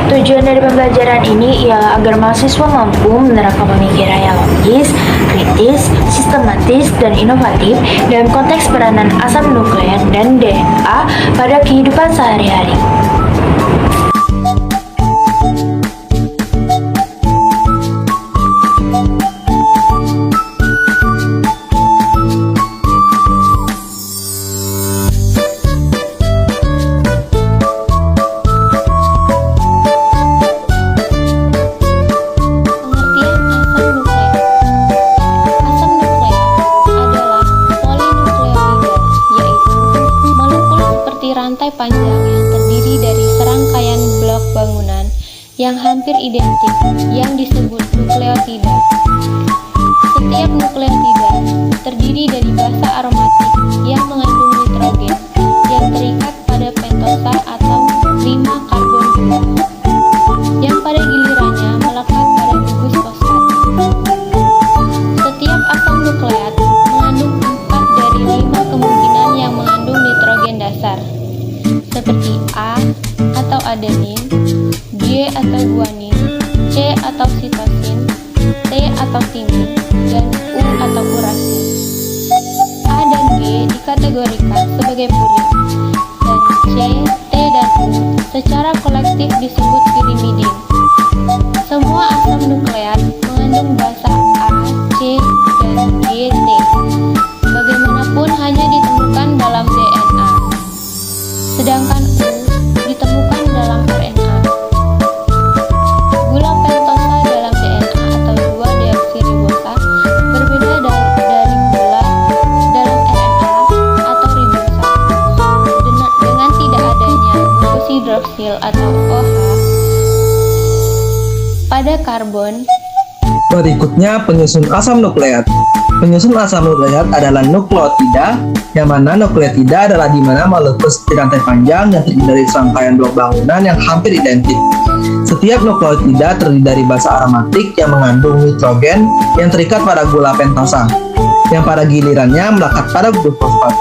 Tujuan dari pembelajaran ini ialah agar mahasiswa mampu menerapkan pemikiran yang logis, kritis, sistematis, dan inovatif dalam konteks peranan asam nukleat dan DNA pada kehidupan sehari-hari. Rantai panjang yang terdiri dari serangkaian blok bangunan yang hampir identik yang disebut nukleotida. Setiap nukleotida terdiri dari basa aromatik yang mengandung nitrogen yang terikat pada pentosa atau 5 karbon gula yang pada gilirannya melekat pada gugus fosfat. Setiap asam nukleat mengandung 4 dari 5 kemungkinan yang mengandung nitrogen dasar, seperti A atau adenin, G atau guanin, C atau sitosin, T atau timin, dan U atau urasil. A dan G dikategorikan sebagai purin, dan C, T, dan U secara kolektif disebut pirimidin. Semua asam nukleat mengandung basa A, C, dan G, T. Bagaimanapun hanya ditemukan dalam DNA. Sedangkan U ditemukan dalam RNA. Gula pentosa dalam DNA atau 2-deoksiribosa berbeda dari gula dalam RNA atau ribosa. Dengan tidak adanya glukosidroksil atau OH pada karbon. Berikutnya penyusun asam nukleat. Penyusun asam nukleat adalah nukleotida, yang mana nukleotida adalah di mana molekul di rantai panjang yang terdiri dari serangkaian blok bangunan yang hampir identik. Setiap nukleotida terdiri dari basa aromatik yang mengandung nitrogen yang terikat pada gula pentosa, yang pada gilirannya melekat pada gugus fosfat.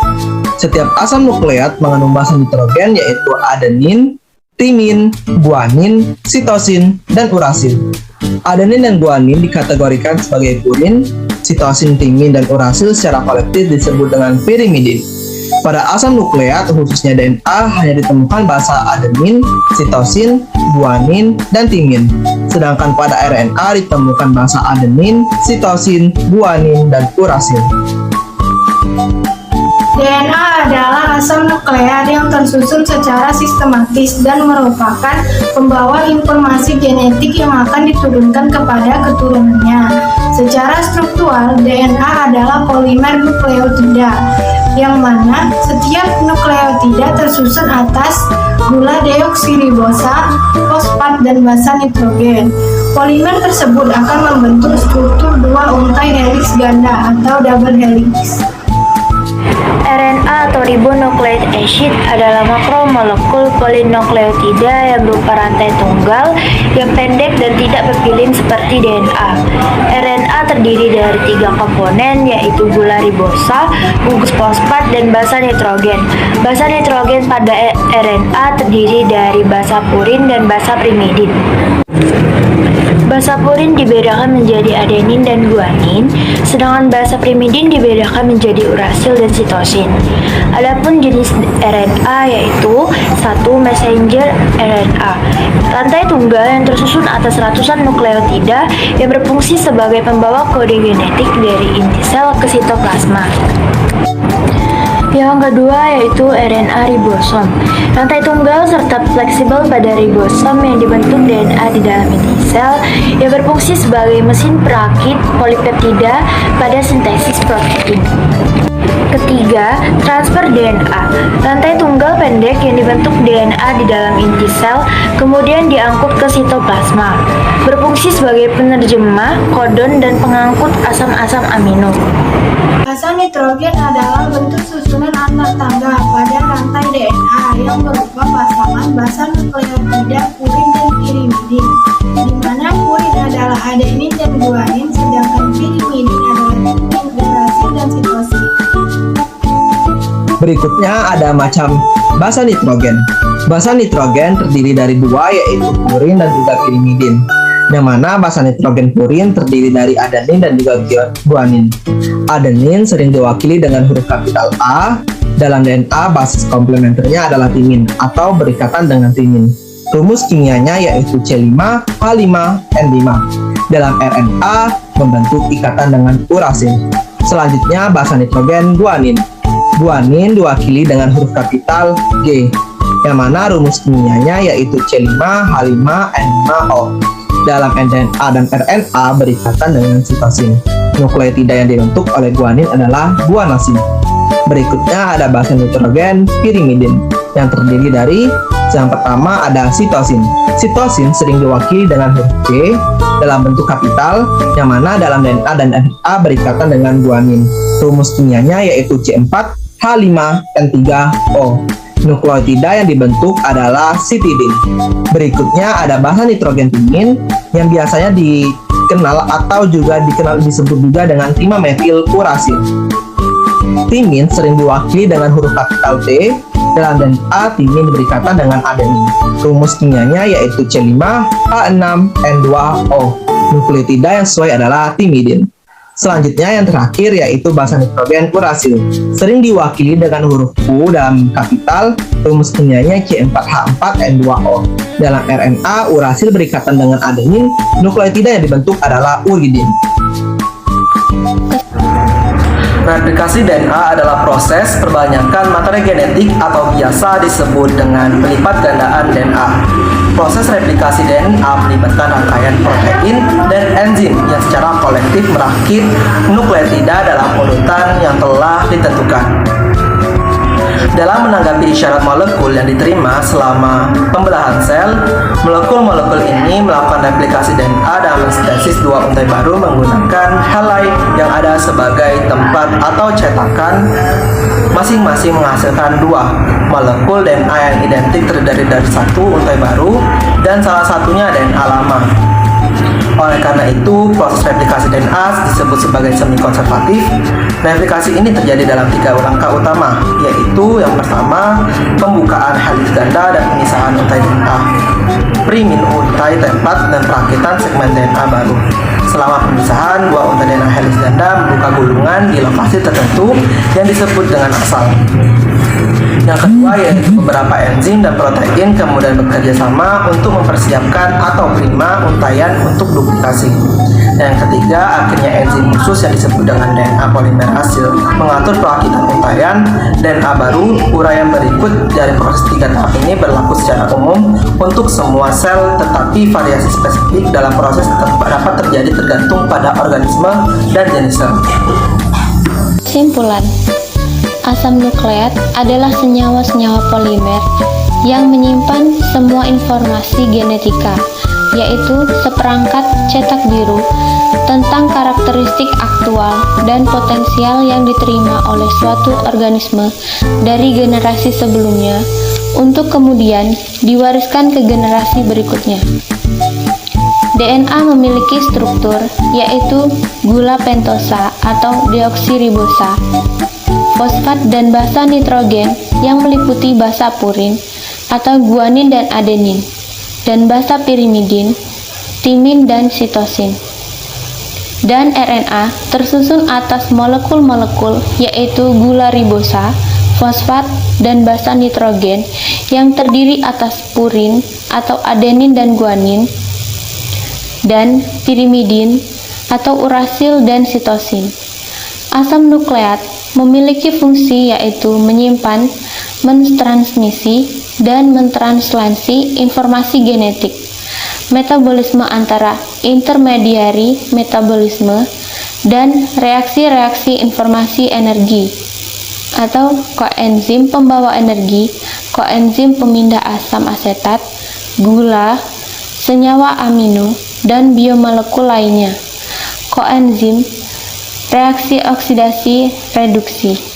Setiap asam nukleat mengandung basa nitrogen yaitu adenin, timin, guanin, sitosin, dan urasil. Adenin dan guanin dikategorikan sebagai purin, sitosin, timin, dan urasil secara kolektif disebut dengan pirimidin. Pada asam nukleat, khususnya DNA, hanya ditemukan basa adenin, sitosin, guanin, dan timin. Sedangkan pada RNA ditemukan basa adenin, sitosin, guanin, dan urasil. DNA adalah asam nukleat yang tersusun secara sistematis dan merupakan pembawa informasi genetik yang akan diturunkan kepada keturunannya. Secara struktural, DNA adalah polimer nukleotida, yang mana setiap nukleotida tersusun atas gula deoksiribosa, fosfat, dan basa nitrogen. Polimer tersebut akan membentuk struktur dua untai heliks ganda atau double helix. RNA atau ribonucleic acid adalah makromolekul polinukleotida yang berupa rantai tunggal yang pendek dan tidak berpilin seperti DNA. RNA terdiri dari 3 komponen yaitu gula ribosa, gugus fosfat, dan basa nitrogen. Basa nitrogen pada RNA terdiri dari basa purin dan basa pirimidin. Basa purin dibedakan menjadi adenin dan guanin, sedangkan basa pirimidin dibedakan menjadi urasil dan sitosin. Adapun jenis RNA yaitu 1 messenger RNA, rantai tunggal yang tersusun atas ratusan nukleotida yang berfungsi sebagai pembawa kode genetik dari inti sel ke sitoplasma. Yang kedua yaitu RNA ribosom, rantai tunggal serta fleksibel pada ribosom yang dibentuk DNA di dalam inti sel yang berfungsi sebagai mesin perakit polipeptida pada sintesis protein. Ketiga, transfer DNA, rantai tunggal pendek yang dibentuk DNA di dalam inti sel kemudian diangkut ke sitoplasma, berfungsi sebagai penerjemah, kodon, dan pengangkut asam-asam amino. Basa nitrogen adalah bentuk susunan antar tangga pada rantai DNA yang berupa pasangan basa nukleotida purin dan pirimidin, di mana purin adalah adenin dan guanin, sedangkan pirimidin adalah timin, urasil, dan sitosin. Berikutnya ada macam basa nitrogen. Basa nitrogen terdiri dari dua, yaitu purin dan juga pirimidin. Yang mana basa nitrogen purin terdiri dari adenin dan juga guanin. Adenin sering diwakili dengan huruf kapital A. Dalam DNA, basis komplementernya adalah timin atau berikatan dengan timin. Rumus kimianya yaitu C5H5N5. Dalam RNA membentuk ikatan dengan urasil. Selanjutnya basa nitrogen guanin. Guanin diwakili dengan huruf kapital G, yang mana rumus kimianya yaitu C5H5N5O. Dalam DNA dan RNA berikatan dengan sitosin. Nukleotida yang dibentuk oleh guanin adalah guanasin. Berikutnya ada basa nitrogen pirimidin, yang terdiri dari yang pertama ada sitosin. Sitosin sering diwakili dengan huruf C dalam bentuk kapital, yang mana dalam DNA dan RNA berikatan dengan guanin. Rumus kimianya yaitu C4H5N3O. Nukleotida yang dibentuk adalah sitidin. Berikutnya ada basa nitrogen timin, yang biasanya dikenal atau juga disebut juga dengan timametil urasil. Timin sering diwakili dengan huruf kapital T. Dalam DNA, timin berikatan dengan adenin. Rumus kimianya yaitu C5H6N2O. Nukleotida yang sesuai adalah timidin. Selanjutnya yang terakhir yaitu basa nitrogen urasil. Sering diwakili dengan huruf U dalam kapital. Rumus kimianya C4H4N2O. Dalam RNA, urasil berikatan dengan adenin. Nukleotida yang dibentuk adalah uridin. Replikasi DNA adalah proses perbanyakan materi genetik atau biasa disebut dengan pelipat gandaan DNA. Proses replikasi DNA melibatkan rangkaian protein dan enzim yang secara kolektif merakit nukleotida dalam urutan yang telah ditentukan. Dalam menanggapi syarat molekul yang diterima selama pembelahan sel, molekul-molekul ini melakukan replikasi DNA dan mensintesis dua untai baru menggunakan helai yang ada sebagai tempat atau cetakan, masing-masing menghasilkan dua molekul DNA yang identik terdiri dari satu untai baru dan salah satunya DNA lama. Oleh karena itu, proses replikasi DNA disebut sebagai semi konservatif. Replikasi ini terjadi dalam 3 langkah utama, yaitu yang pertama, pembukaan heliks ganda dan pemisahan untai DNA, primin untai tempat dan perakitan segmen DNA baru. Selama pemisahan, dua untai DNA heliks ganda membuka gulungan di lokasi tertentu yang disebut dengan asal. Yang kedua yaitu beberapa enzim dan protein kemudian bekerja sama untuk mempersiapkan atau prima untaian untuk duplikasi. Dan yang ketiga, akhirnya enzim khusus yang disebut dengan DNA polimerase mengatur perakitan untaian DNA baru. Uraian berikut dari proses 3 tahap ini berlaku secara umum untuk semua sel, tetapi variasi spesifik dalam proses dapat terjadi tergantung pada organisme dan jenis sel. Kesimpulan, asam nukleat adalah senyawa-senyawa polimer yang menyimpan semua informasi genetika, yaitu seperangkat cetak biru tentang karakteristik aktual dan potensial yang diterima oleh suatu organisme dari generasi sebelumnya untuk kemudian diwariskan ke generasi berikutnya. DNA memiliki struktur, yaitu gula pentosa atau deoksiribosa, fosfat dan basa nitrogen yang meliputi basa purin atau guanin dan adenin, dan basa pirimidin, timin dan sitosin. Dan RNA tersusun atas molekul-molekul yaitu gula ribosa, fosfat, dan basa nitrogen yang terdiri atas purin atau adenin dan guanin, dan pirimidin atau urasil dan sitosin. Asam nukleat memiliki fungsi yaitu menyimpan, mentransmisi, dan mentranslasi informasi genetik, metabolisme antara intermediari metabolisme, dan reaksi-reaksi informasi energi atau koenzim pembawa energi, koenzim pemindah asam asetat, gula, senyawa amino, dan biomolekul lainnya. Koenzim reaksi oksidasi reduksi.